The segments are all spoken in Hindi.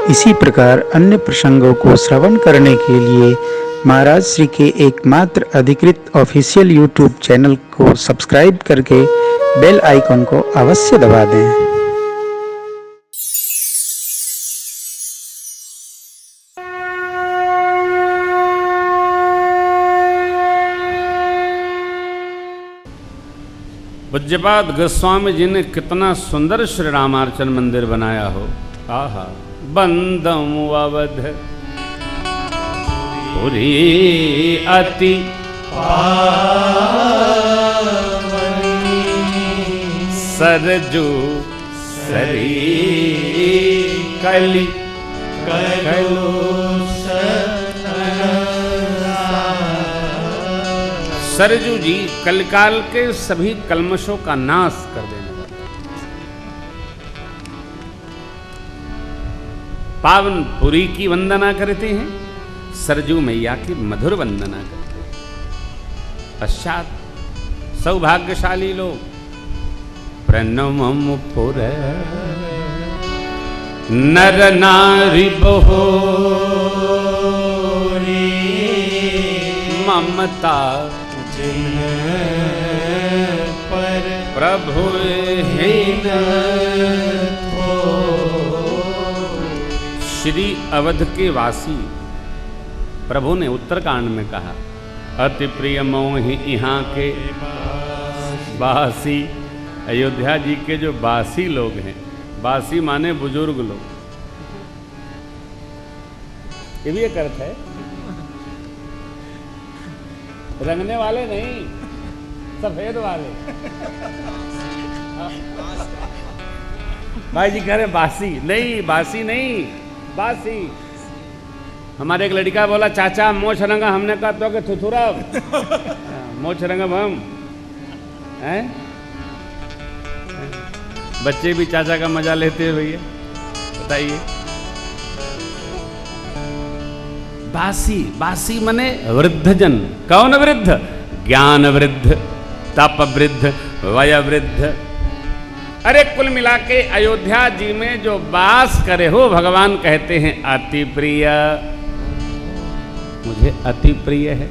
इसी प्रकार अन्य प्रसंगों को श्रवण करने के लिए महाराज श्री के एकमात्र अधिकृत ऑफिशियल यूट्यूब चैनल को सब्सक्राइब करके बेल आइकन को अवश्य दबा दें। पूज्यपाद गोस्वामी जी ने कितना सुंदर श्री रामार्चन मंदिर बनाया हो। आहा, बंदम अवध पुरी अति सरजू सरी कली सरजू जी कलकाल के सभी कल्मशों का नाश कर देने वाले, पावन पुरी की वंदना करते हैं, सरजू मैया की मधुर वंदना करते हैं। पश्चात सौभाग्यशाली लोग प्रणमम पुर नर नारी बहो ममता पर प्रभु श्री अवध के वासी प्रभु ने उत्तरकांड में कहा, अति प्रिय मोहि यहाँ के बासी। अयोध्या जी के जो बासी लोग हैं, बासी माने बुजुर्ग लोग, ये भी एक अर्थ है, रंगने वाले नहीं, सफेद वाले। भाई जी कह रहे बासी नहीं, बासी नहीं, बासी। हमारे एक लड़का बोला, चाचा मोछ रंगा। हमने कहा तो के थुथुरा मोछ रंगा हम हैं। बच्चे भी चाचा का मजा लेते हैं भैया, बताइए। बासी, बासी मने वृद्धजन। कौन वृद्ध? ज्ञान वृद्ध, तप वृद्ध, वय वृद्ध। अरे कुल मिला के अयोध्या जी में जो वास करे हो, भगवान कहते हैं अति प्रिय, मुझे अति प्रिय है।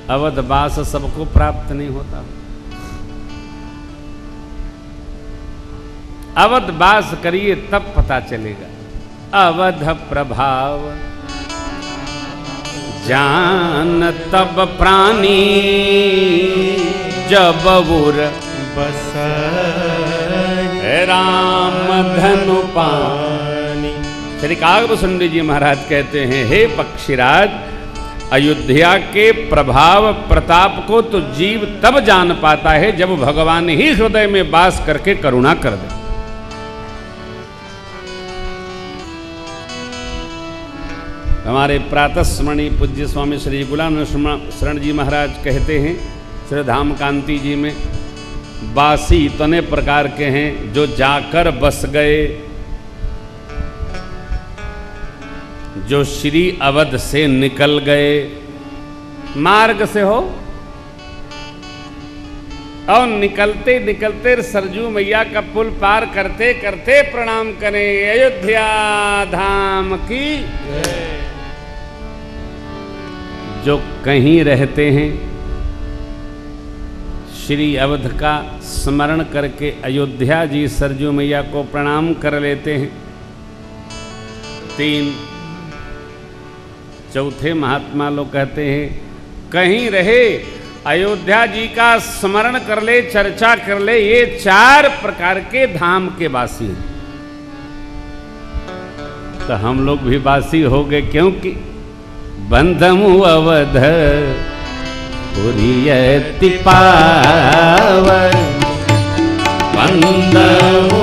अवध वास सबको प्राप्त नहीं होता। अवध वास करिए तब पता चलेगा। अवध प्रभाव जान तब प्राणी, जब उर बस राम धनु पानी। श्री कागभूषण जी महाराज कहते हैं, हे पक्षीराज, अयोध्या के प्रभाव प्रताप को तो जीव तब जान पाता है जब भगवान ही हृदय में वास करके करुणा कर दे। हमारे प्रातः स्मरणीय पूज्य स्वामी श्री गुलाम शरण जी महाराज कहते हैं, श्री धाम कांति जी में, बासी इतने प्रकार के हैं जो जाकर बस गए, जो श्री अवध से निकल गए, मार्ग से हो और निकलते निकलते सरजू मैया का पुल पार करते करते प्रणाम करें, अयोध्या धाम की। जो कहीं रहते हैं, श्री अवध का स्मरण करके अयोध्या जी सरजू मैया को प्रणाम कर लेते हैं। 3 चौथे महात्मा लोग कहते हैं, कहीं रहे अयोध्या जी का स्मरण कर ले, चर्चा कर ले, ये 4 प्रकार के धाम के वासी हैं। तो हम लोग भी वासी हो गए, क्योंकि बंधमु अवध पुरी अति पावन, बंधमु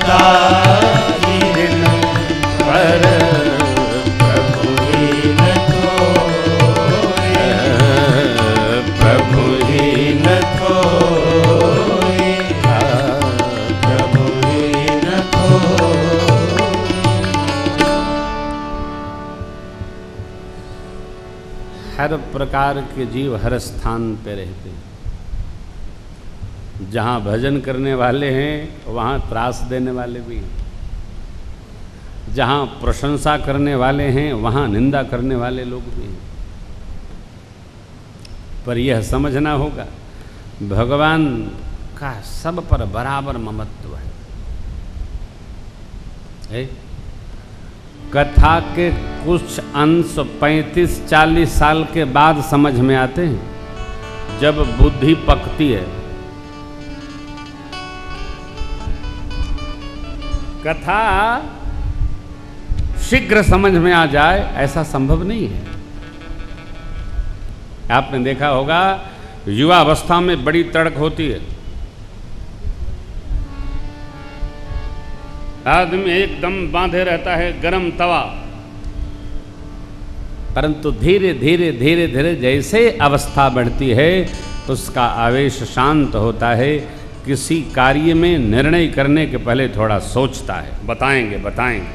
पिता हीन पर प्रभु हीन कोई, प्रभु हीन कोई, प्रभु हीन कोई। हर प्रकार के जीव हर स्थान पे रहते हैं। जहाँ भजन करने वाले हैं वहाँ त्रास देने वाले भी हैं, जहाँ प्रशंसा करने वाले हैं वहाँ निंदा करने वाले लोग भी हैं। पर यह समझना होगा भगवान का सब पर बराबर ममत्व है। कथा के कुछ अंश 35-40 साल के बाद समझ में आते हैं, जब बुद्धि पकती है। कथा शीघ्र समझ में आ जाए ऐसा संभव नहीं है। आपने देखा होगा युवा अवस्था में बड़ी तड़क होती है, आदमी एकदम बांधे रहता है गरम तवा, परंतु धीरे धीरे धीरे धीरे जैसे अवस्था बढ़ती है उसका आवेश शांत होता है। किसी कार्य में निर्णय करने के पहले थोड़ा सोचता है, बताएंगे बताएंगे।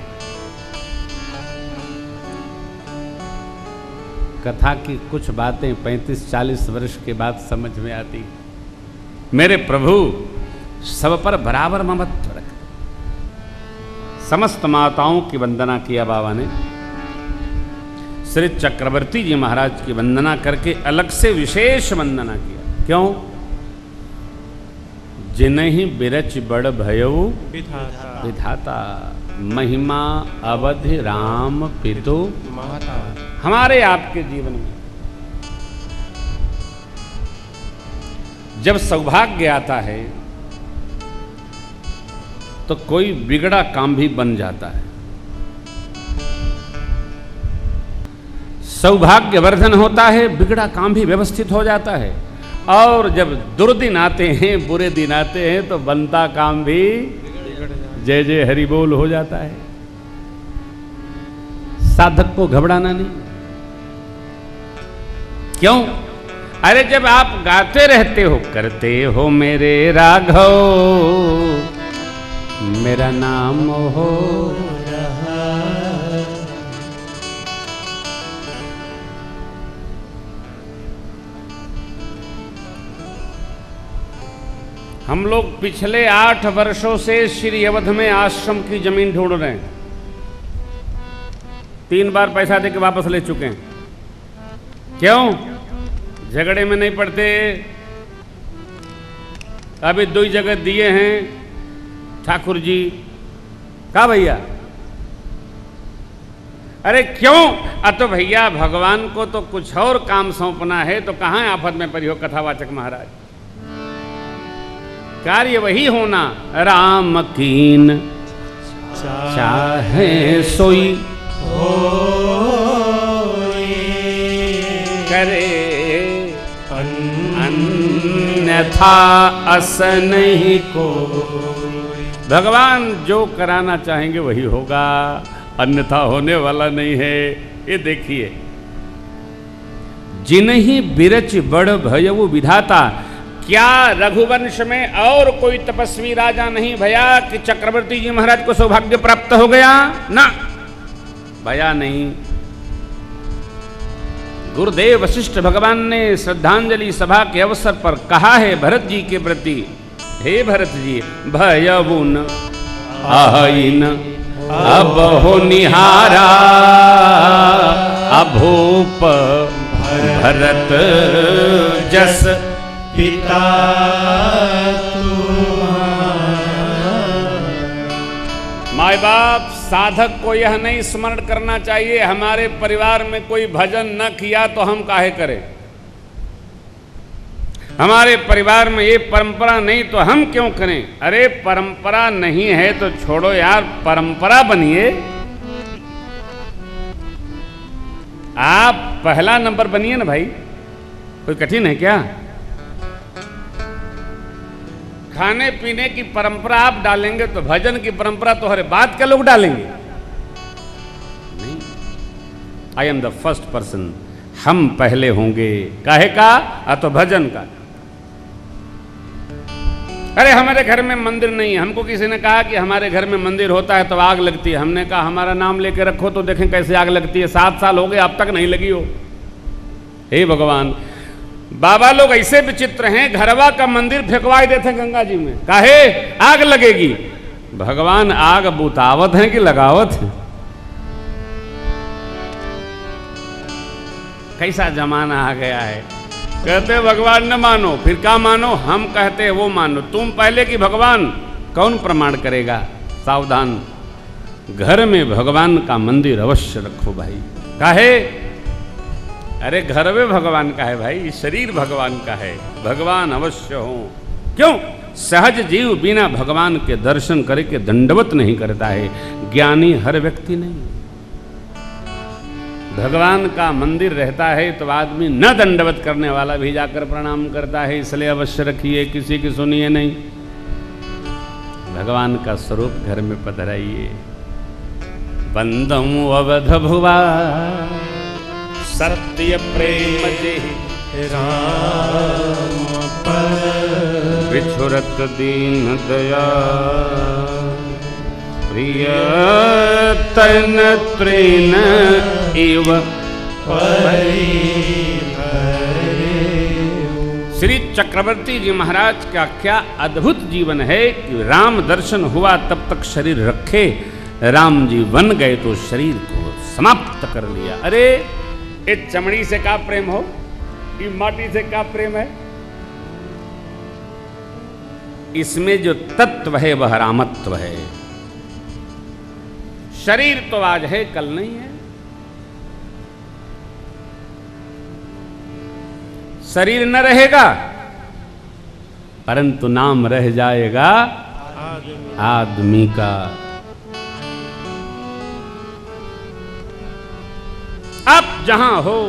कथा की कुछ बातें 35-40 वर्ष के बाद समझ में आती। मेरे प्रभु सब पर बराबर ममत्व रखते। समस्त माताओं की वंदना किया बाबा ने। श्री चक्रवर्ती जी महाराज की वंदना करके अलग से विशेष वंदना किया। क्यों? जिन्हीं बिरच बड़ भयऊ विधाता, महिमा अवधि राम पितु माता। हमारे आपके जीवन में जब सौभाग्य आता है तो कोई बिगड़ा काम भी बन जाता है। सौभाग्य वर्धन होता है, बिगड़ा काम भी व्यवस्थित हो जाता है। और जब दुर्दिन आते हैं, बुरे दिन आते हैं तो बनता काम भी जय जय हरि बोल हो जाता है। साधक को घबराना नहीं। क्यों? अरे जब आप गाते रहते हो, करते हो मेरे राघव मेरा नाम हो रहा। हम लोग पिछले 8 वर्षों से श्री अवध में आश्रम की जमीन ढूंढ रहे हैं। 3 बार पैसा देके वापस ले चुके हैं। क्यों? झगड़े में नहीं पड़ते। अभी 2 जगह दिए हैं ठाकुर जी। कहा भैया? अरे क्यों? तो भैया भगवान को तो कुछ और काम सौंपना है, तो कहाँ आफत में पड़ी हो कथावाचक महाराज। कार्य वही होना, राम कीन चाहे सोई करे अन्यथा अस नहीं को। भगवान जो कराना चाहेंगे वही होगा, अन्यथा होने वाला नहीं है। ये देखिए, जिन्हीं बिरच बड़ भयऊ विधाता। क्या रघुवंश में और कोई तपस्वी राजा नहीं भया कि चक्रवर्ती जी महाराज को सौभाग्य प्राप्त हो गया? ना, भया नहीं। गुरुदेव वशिष्ठ भगवान ने श्रद्धांजलि सभा के अवसर पर कहा है भरत जी के प्रति, हे भरत जी, भयउन आइन अब हो निहारा, अभूप भरत जस पिता माय बाप। साधक को यह नहीं स्मरण करना चाहिए हमारे परिवार में कोई भजन न किया तो हम काहे करें, हमारे परिवार में ये परंपरा नहीं तो हम क्यों करें। अरे परंपरा नहीं है तो छोड़ो यार, परंपरा बनिए। आप पहला नंबर बनिए ना भाई, कोई कठिन है क्या? खाने पीने की परंपरा आप डालेंगे तो भजन की परंपरा तो हर बात के लोग डालेंगे नहीं। I am the first person, हम पहले होंगे। काहे का? तो भजन का। अरे हमारे घर में मंदिर नहीं है, हमको किसी ने कहा कि हमारे घर में मंदिर होता है तो आग लगती है। हमने कहा हमारा नाम लेके रखो तो देखें कैसे आग लगती है। 7 साल हो गए अब तक नहीं लगी हो। हे भगवान, बाबा लोग ऐसे विचित्र हैं, घरवा का मंदिर फेंकवाई देते हैं गंगा जी में, काहे? आग लगेगी। भगवान आग बुतावत है कि लगावत है? कैसा जमाना आ गया है। कहते भगवान न मानो, फिर क्या मानो? हम कहते वो मानो। तुम पहले कि भगवान, कौन प्रमाण करेगा? सावधान, घर में भगवान का मंदिर अवश्य रखो भाई। काहे? अरे घर में भगवान का है भाई, शरीर भगवान का है, भगवान अवश्य हो। क्यों? सहज जीव बिना भगवान के दर्शन करे के दंडवत नहीं करता है। ज्ञानी हर व्यक्ति नहीं। भगवान का मंदिर रहता है तो आदमी न दंडवत करने वाला भी जाकर प्रणाम करता है। इसलिए अवश्य रखिए, किसी की सुनिए नहीं। भगवान का स्वरूप घर में पधराइए। बंदम अवध भुवा सत्य प्रेम जेहि राम पर बिछुरत दीन दया प्रिय तन त्रेन एव श्री चक्रवर्ती जी महाराज का क्या अद्भुत जीवन है कि राम दर्शन हुआ तब तक शरीर रखे, राम जी बन गए तो शरीर को समाप्त कर लिया। अरे ये चमड़ी से क्या प्रेम हो, ये माटी से क्या प्रेम है? इसमें जो तत्व है वह रामत्व है। शरीर तो आज है कल नहीं है। शरीर न रहेगा परंतु नाम रह जाएगा आदमी का। आप जहां हो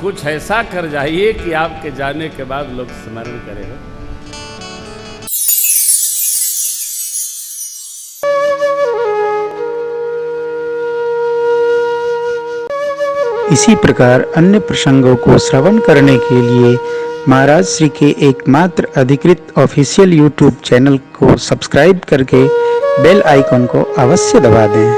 कुछ ऐसा कर जाइए कि आपके जाने के बाद लोग स्मरण करें। इसी प्रकार अन्य प्रसंगों को श्रवण करने के लिए महाराज श्री के एकमात्र अधिकृत ऑफिशियल यूट्यूब चैनल को सब्सक्राइब करके बेल आइकॉन को अवश्य दबा दें।